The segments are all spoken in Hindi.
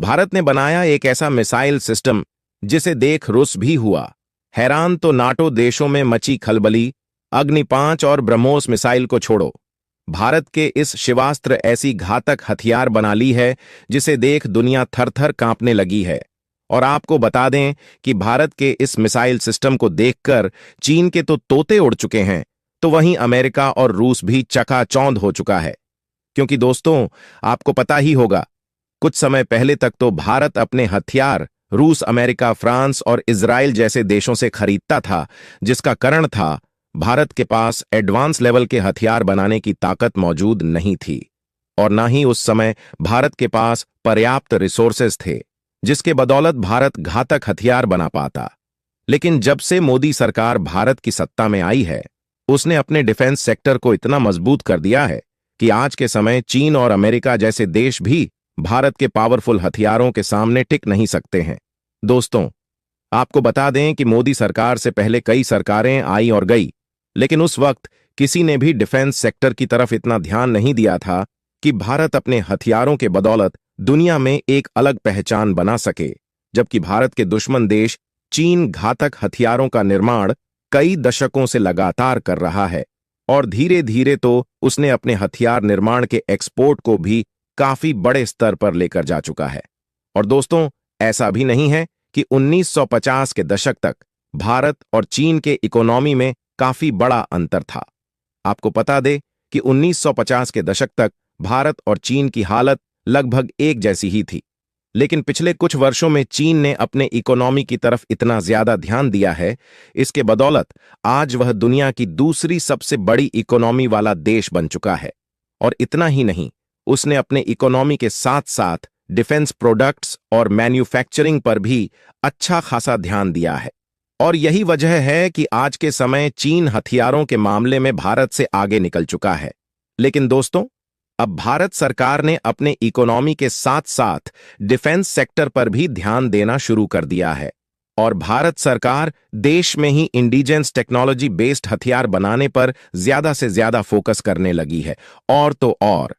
भारत ने बनाया एक ऐसा मिसाइल सिस्टम जिसे देख रुस भी हुआ। हैरान तो नाटो देशों में मची खलबली। अग्नि 5 और ब्रह्मोस मिसाइल को छोड़ो, भारत के इस शिवास्त्र ऐसी घातक हथियार बना ली है जिसे देख दुनिया थर-थर कांपने लगी है। और आपको बता दें कि भारत के इस मिसाइल सिस्टम को देखकर चीन के तो तोते उड़ चुके हैं, तो वहीं अमेरिका और रूस भी चकाचौंध हो चुका है। क्योंकि दोस्तों, आपको पता ही होगा, कुछ समय पहले तक तो भारत अपने हथियार रूस, अमेरिका, फ्रांस और इजराइल जैसे देशों से खरीदता था, जिसका कारण था भारत के पास एडवांस लेवल के हथियार बनाने की ताकत मौजूद नहीं थी और ना ही उस समय भारत के पास पर्याप्त रिसोर्सेज थे जिसके बदौलत भारत घातक हथियार बना पाता। लेकिन जब से मोदी सरकार भारत की सत्ता में आई है, उसने अपने डिफेंस सेक्टर को इतना मजबूत कर दिया है कि आज के समय चीन और अमेरिका जैसे देश भी भारत के पावरफुल हथियारों के सामने टिक नहीं सकते हैं। दोस्तों, आपको बता दें कि मोदी सरकार से पहले कई सरकारें आई और गई, लेकिन उस वक्त किसी ने भी डिफेंस सेक्टर की तरफ इतना ध्यान नहीं दिया था कि भारत अपने हथियारों के बदौलत दुनिया में एक अलग पहचान बना सके। जबकि भारत के दुश्मन देश चीन घातक हथियारों का निर्माण कई दशकों से लगातार कर रहा है और धीरे धीरे तो उसने अपने हथियार निर्माण के एक्सपोर्ट को भी काफी बड़े स्तर पर लेकर जा चुका है। और दोस्तों, ऐसा भी नहीं है कि 1950 के दशक तक भारत और चीन के इकोनॉमी में काफी बड़ा अंतर था। आपको बता दे कि 1950 के दशक तक भारत और चीन की हालत लगभग एक जैसी ही थी, लेकिन पिछले कुछ वर्षों में चीन ने अपने इकोनॉमी की तरफ इतना ज्यादा ध्यान दिया है, इसके बदौलत आज वह दुनिया की दूसरी सबसे बड़ी इकोनॉमी वाला देश बन चुका है। और इतना ही नहीं, उसने अपने इकोनॉमी के साथ साथ डिफेंस प्रोडक्ट्स और मैन्युफैक्चरिंग पर भी अच्छा खासा ध्यान दिया है। और यही वजह है कि आज के समय चीन हथियारों के मामले में भारत से आगे निकल चुका है। लेकिन दोस्तों, अब भारत सरकार ने अपने इकोनॉमी के साथ साथ डिफेंस सेक्टर पर भी ध्यान देना शुरू कर दिया है और भारत सरकार देश में ही इंडिजेंस टेक्नोलॉजी बेस्ड हथियार बनाने पर ज्यादा से ज्यादा फोकस करने लगी है। और तो और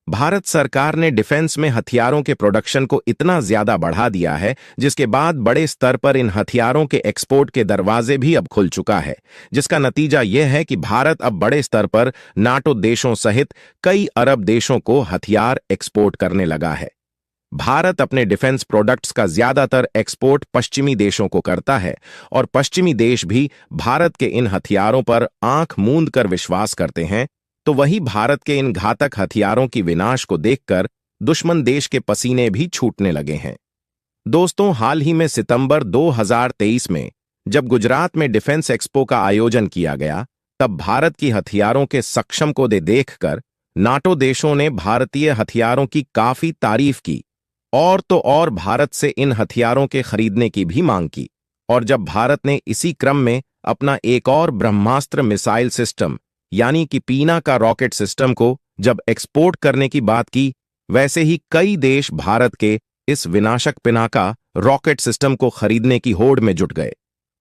भारत सरकार ने डिफेंस में हथियारों के प्रोडक्शन को इतना ज्यादा बढ़ा दिया है, जिसके बाद बड़े स्तर पर इन हथियारों के एक्सपोर्ट के दरवाजे भी अब खुल चुका है, जिसका नतीजा यह है कि भारत अब बड़े स्तर पर नाटो देशों सहित कई अरब देशों को हथियार एक्सपोर्ट करने लगा है। भारत अपने डिफेंस प्रोडक्ट्स का ज्यादातर एक्सपोर्ट पश्चिमी देशों को करता है और पश्चिमी देश भी भारत के इन हथियारों पर आंख मूंद कर विश्वास करते हैं। तो वही भारत के इन घातक हथियारों की विनाश को देखकर दुश्मन देश के पसीने भी छूटने लगे हैं। दोस्तों, हाल ही में सितंबर 2023 में जब गुजरात में डिफेंस एक्सपो का आयोजन किया गया, तब भारत की हथियारों के सक्षम को देखकर नाटो देशों ने भारतीय हथियारों की काफी तारीफ की और तो और भारत से इन हथियारों के खरीदने की भी मांग की। और जब भारत ने इसी क्रम में अपना एक और ब्रह्मास्त्र मिसाइल सिस्टम यानी कि पीना का रॉकेट सिस्टम को जब एक्सपोर्ट करने की बात की, वैसे ही कई देश भारत के इस विनाशक पिनाका रॉकेट सिस्टम को खरीदने की होड़ में जुट गए।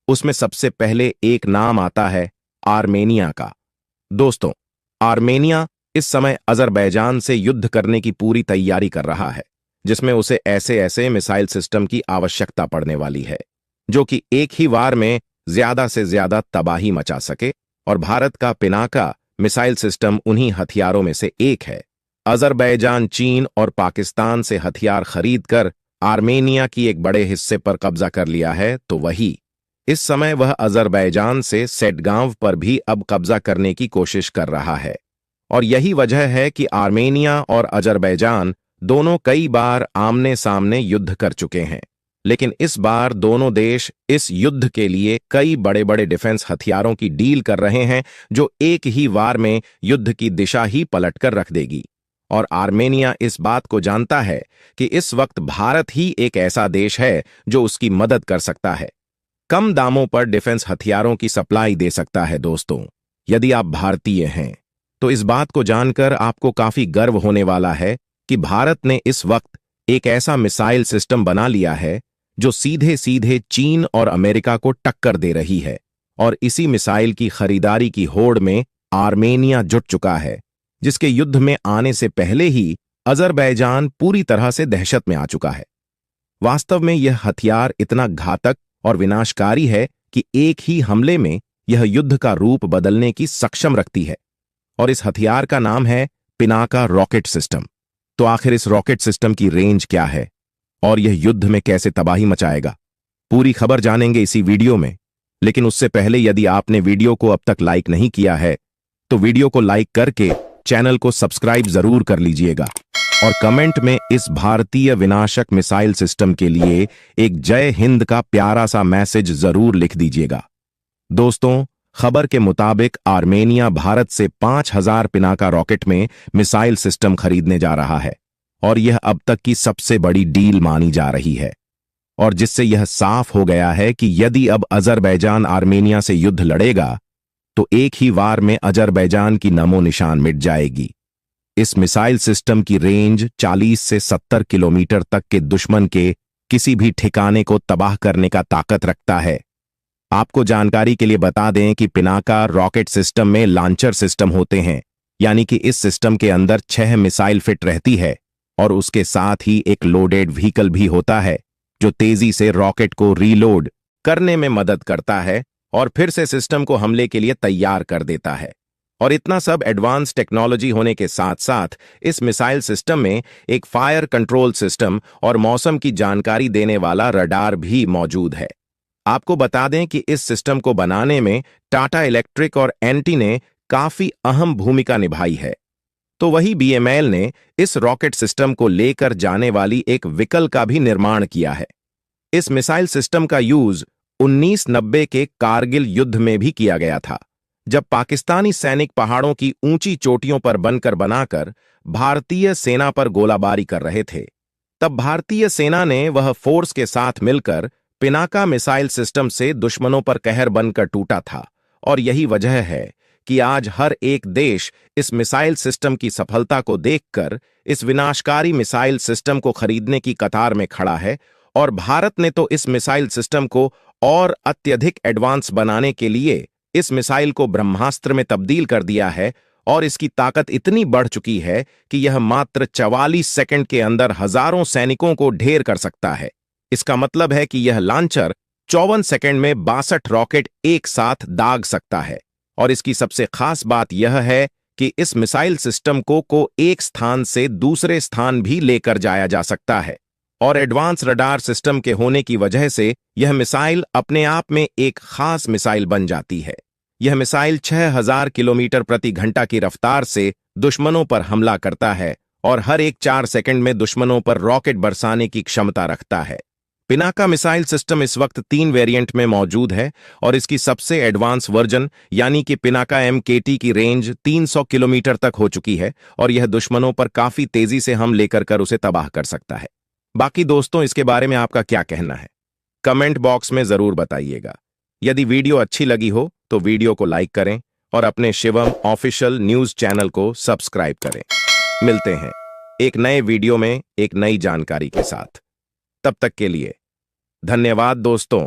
उसमें सबसे पहले एक नाम आता है आर्मेनिया का। दोस्तों, आर्मेनिया इस समय अजरबैजान से युद्ध करने की पूरी तैयारी कर रहा है, जिसमें उसे ऐसे ऐसे मिसाइल सिस्टम की आवश्यकता पड़ने वाली है जो कि एक ही वार में ज्यादा से ज्यादा तबाही मचा सके। और भारत का पिनाका मिसाइल सिस्टम उन्हीं हथियारों में से एक है। अजरबैजान चीन और पाकिस्तान से हथियार खरीदकर आर्मेनिया की एक बड़े हिस्से पर कब्जा कर लिया है, तो वही इस समय वह अजरबैजान से सेटगांव पर भी अब कब्जा करने की कोशिश कर रहा है। और यही वजह है कि आर्मेनिया और अजरबैजान दोनों कई बार आमने सामने युद्ध कर चुके हैं, लेकिन इस बार दोनों देश इस युद्ध के लिए कई बड़े बड़े डिफेंस हथियारों की डील कर रहे हैं जो एक ही वार में युद्ध की दिशा ही पलटकर रख देगी। और आर्मेनिया इस बात को जानता है कि इस वक्त भारत ही एक ऐसा देश है जो उसकी मदद कर सकता है, कम दामों पर डिफेंस हथियारों की सप्लाई दे सकता है। दोस्तों, यदि आप भारतीय हैं तो इस बात को जानकर आपको काफी गर्व होने वाला है कि भारत ने इस वक्त एक ऐसा मिसाइल सिस्टम बना लिया है जो सीधे सीधे चीन और अमेरिका को टक्कर दे रही है। और इसी मिसाइल की खरीदारी की होड़ में आर्मेनिया जुट चुका है, जिसके युद्ध में आने से पहले ही अजरबैजान पूरी तरह से दहशत में आ चुका है। वास्तव में यह हथियार इतना घातक और विनाशकारी है कि एक ही हमले में यह युद्ध का रूप बदलने की सक्षम रखती है। और इस हथियार का नाम है पिनाका रॉकेट सिस्टम। तो आखिर इस रॉकेट सिस्टम की रेंज क्या है और यह युद्ध में कैसे तबाही मचाएगा, पूरी खबर जानेंगे इसी वीडियो में। लेकिन उससे पहले यदि आपने वीडियो को अब तक लाइक नहीं किया है तो वीडियो को लाइक करके चैनल को सब्सक्राइब जरूर कर लीजिएगा और कमेंट में इस भारतीय विनाशक मिसाइल सिस्टम के लिए एक जय हिंद का प्यारा सा मैसेज जरूर लिख दीजिएगा। दोस्तों, खबर के मुताबिक आर्मेनिया भारत से 5000 पिनाका रॉकेट में मिसाइल सिस्टम खरीदने जा रहा है और यह अब तक की सबसे बड़ी डील मानी जा रही है। और जिससे यह साफ हो गया है कि यदि अब अजरबैजान आर्मेनिया से युद्ध लड़ेगा तो एक ही वार में अजरबैजान की नमो निशान मिट जाएगी। इस मिसाइल सिस्टम की रेंज 40 से 70 किलोमीटर तक के दुश्मन के किसी भी ठिकाने को तबाह करने का ताकत रखता है। आपको जानकारी के लिए बता दें कि पिनाका रॉकेट सिस्टम में लॉन्चर सिस्टम होते हैं, यानी कि इस सिस्टम के अंदर 6 मिसाइल फिट रहती है और उसके साथ ही एक लोडेड व्हीकल भी होता है जो तेजी से रॉकेट को रीलोड करने में मदद करता है और फिर से सिस्टम को हमले के लिए तैयार कर देता है। और इतना सब एडवांस टेक्नोलॉजी होने के साथ साथ इस मिसाइल सिस्टम में एक फायर कंट्रोल सिस्टम और मौसम की जानकारी देने वाला रडार भी मौजूद है। आपको बता दें कि इस सिस्टम को बनाने में टाटा इलेक्ट्रिक और एनटी ने काफी अहम भूमिका निभाई है। तो वही बीएमएल ने इस रॉकेट सिस्टम को लेकर जाने वाली एक व्हीकल का भी निर्माण किया है। इस मिसाइल सिस्टम का यूज 1990 के कारगिल युद्ध में भी किया गया था, जब पाकिस्तानी सैनिक पहाड़ों की ऊंची चोटियों पर बनकर बनाकर भारतीय सेना पर गोलाबारी कर रहे थे। तब भारतीय सेना ने वह फोर्स के साथ मिलकर पिनाका मिसाइल सिस्टम से दुश्मनों पर कहर बनकर टूटा था। और यही वजह है कि आज हर एक देश इस मिसाइल सिस्टम की सफलता को देखकर इस विनाशकारी मिसाइल सिस्टम को खरीदने की कतार में खड़ा है। और भारत ने तो इस मिसाइल सिस्टम को और अत्यधिक एडवांस बनाने के लिए इस मिसाइल को ब्रह्मास्त्र में तब्दील कर दिया है और इसकी ताकत इतनी बढ़ चुकी है कि यह मात्र 44 सेकंड के अंदर हजारों सैनिकों को ढेर कर सकता है। इसका मतलब है कि यह लॉन्चर 54 सेकंड में 62 रॉकेट एक साथ दाग सकता है। और इसकी सबसे खास बात यह है कि इस मिसाइल सिस्टम को एक स्थान से दूसरे स्थान भी लेकर जाया जा सकता है। और एडवांस रडार सिस्टम के होने की वजह से यह मिसाइल अपने आप में एक खास मिसाइल बन जाती है। यह मिसाइल 6000 किलोमीटर प्रति घंटा की रफ्तार से दुश्मनों पर हमला करता है और हर एक 4 सेकंड में दुश्मनों पर रॉकेट बरसाने की क्षमता रखता है। पिनाका मिसाइल सिस्टम इस वक्त 3 वेरिएंट में मौजूद है और इसकी सबसे एडवांस वर्जन यानी कि पिनाका MKT की रेंज 300 किलोमीटर तक हो चुकी है और यह दुश्मनों पर काफी तेजी से हमले कर उसे तबाह कर सकता है। बाकी दोस्तों, इसके बारे में आपका क्या कहना है, कमेंट बॉक्स में जरूर बताइएगा। यदि वीडियो अच्छी लगी हो तो वीडियो को लाइक करें और अपने शिवम ऑफिशियल न्यूज चैनल को सब्सक्राइब करें। मिलते हैं एक नए वीडियो में एक नई जानकारी के साथ। तब तक के लिए धन्यवाद दोस्तों।